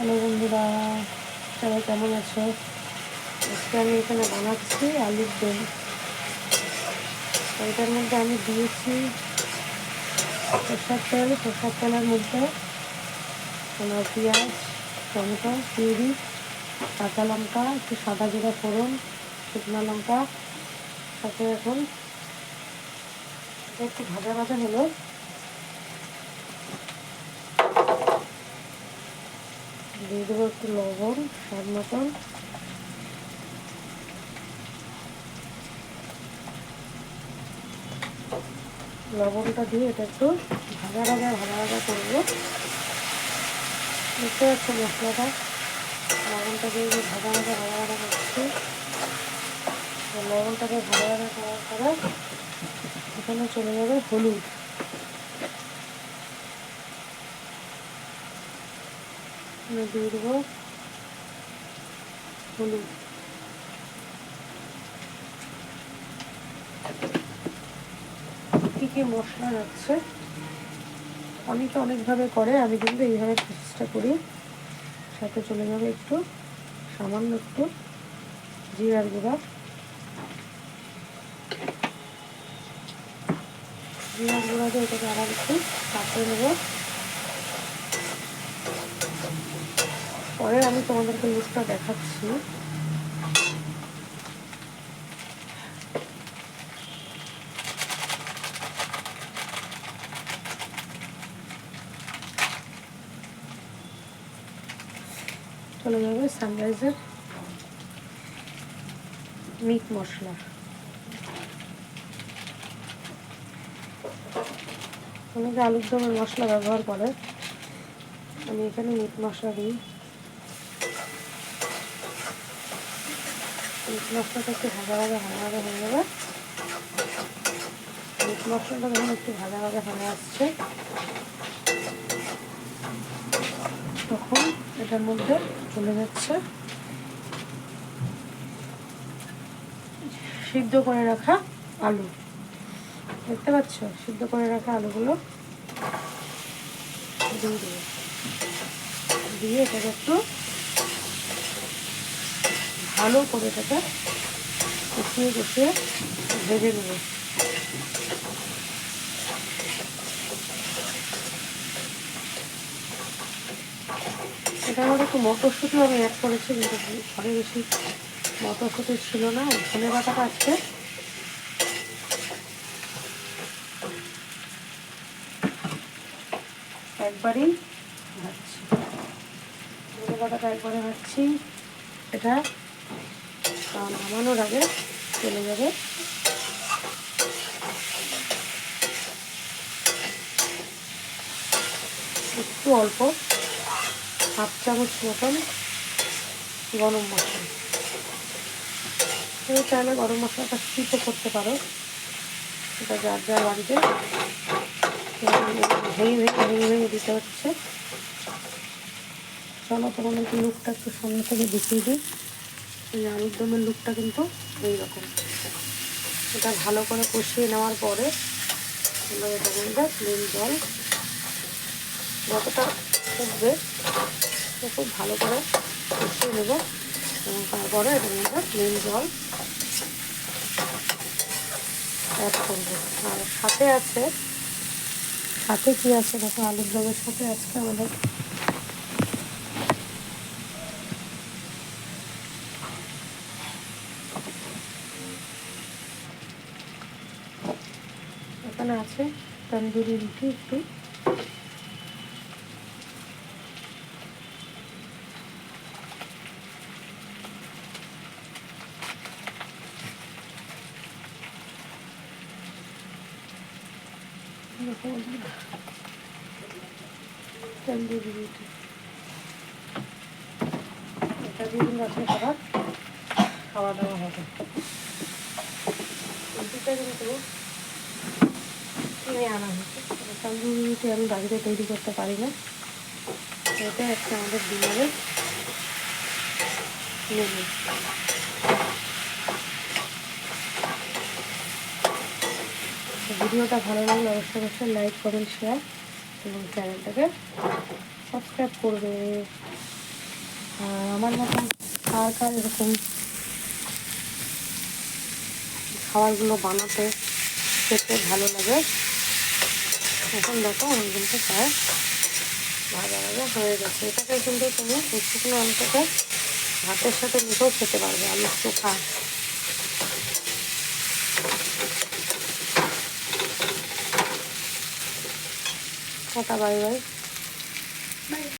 Hello বন্ধুরা, সবাই কেমন আছো? আজকে আমি এখানে বানাচ্ছি আলুর দম। এটার মধ্যে আমি দিয়েছি সরষের তেলের মধ্যে তোমার পেঁয়াজ, টমেটো, পিউরি, কাঁচা লঙ্কা, একটু সাদা জিরা ফোড়ন, শুকনো লঙ্কা। সাথে এখন এটা একটু ভাজা ভাজা হলো, দিয়ে দেবো একটু লবণ স্বাদ মতন। লবণটা দিয়ে এটা একটু ভাজা ভাজা করবো। বুঝতে পারছো মশলাটা? লবণটা দিয়ে ভাজা করছি। লবণটাকে ভাজা করার পরে এখানে চলে যাবে হলুদ। দিয়ে দেবো হলুদ। কী মশলা যাচ্ছে অনেকে অনেকভাবে করে, আমি কিন্তু এইভাবে চেষ্টা করি। সাথে চলে যাবে একটু সামান্য একটু জিরার গুঁড়া। জিরার গুঁড়া দিয়ে এটাকে আবার একটু কাটিয়ে নেব। পরে আমি তোমাদেরকে লুকটা দেখাচ্ছি। চলে যাবে সানরাইজের মিট মশলা। অনেকে আলুর দমের মশলা ব্যবহার করে, আমি এখানে মিট মশলা দিই। মিট মশলাটা একটু ভাজা হয়ে যাবে। মিট মশলাটা যখন একটু ভাজা হয়ে আসছে, তখন এটার মধ্যে চলে যাচ্ছে সিদ্ধ করে রাখা আলু। দেখতে পাচ্ছ? সিদ্ধ করে রাখা আলুগুলো দিয়ে দেবো। দিয়ে এটাকে একটু ভালো করে এটাকে কষিয়ে ভেজে নেব। এটার মধ্যে একটু মটরশুঁটি আমি অ্যাড করেছি, কিন্তু ঘরে বেশি মটরশুঁটি ছিল না। ধনে পাতাটা আজকে একবারই ভাজছি। ধনে পাতাটা একবারে ভাজছি। এটা নামানোর আগে চলে যাবে একটু অল্প হাফ চামচ মতন গরম মশলা। তুমি চাইলে গরম মশলাটা স্কিপও করতে পারো, এটা যার বাড়িতে। ভেঙে দিতে হচ্ছে। চলো তোমাদেরকে লুকটা একটু সামনে থেকে দেখিয়ে দিই। এই আলুর দমের লুকটা কিন্তু এইরকম। এটা ভালো করে কষিয়ে নেওয়ার পরে এটার মধ্যে প্লেন জল যতটা ফুটবে খুব ভালো করে কষিয়ে নেব, এবং তারপরে এটার মধ্যে প্লেন জল অ্যাড করবো। আর সাথে কি আছে দেখো, আলুর দমের সাথে আজকে আমাদের এখানে আছে তন্দুরি রুটি একটু। তন্দুরি রুটি এটা দিয়ে কিন্তু আজকে খাওয়া দাওয়া হবে। রুটিটা কিন্তু কিনে আনা হয়েছে। তন্দুরি রুটি আমি বাড়িতে তৈরি করতে পারি না। এটা একটা আমাদের ডিনারের মেনু। ভিডিওটা ভালো লাগলে অবশ্যই লাইক, কমেন্ট, শেয়ার এবং চ্যানেলটাকে সাবস্ক্রাইব করবে। আর আমার মতন কার কার এরকম খাবারগুলো বানাতে খেতে ভালো লাগে। এখন দেখো আমার কিন্তু প্রায় ভাজা ভাজা হয়ে গেছে। এটাকে কিন্তু তুমি শুকনো অন্তত ভাতের সাথে মিশেও খেতে পারবে, আলুর চোখা। Tata, bye bye.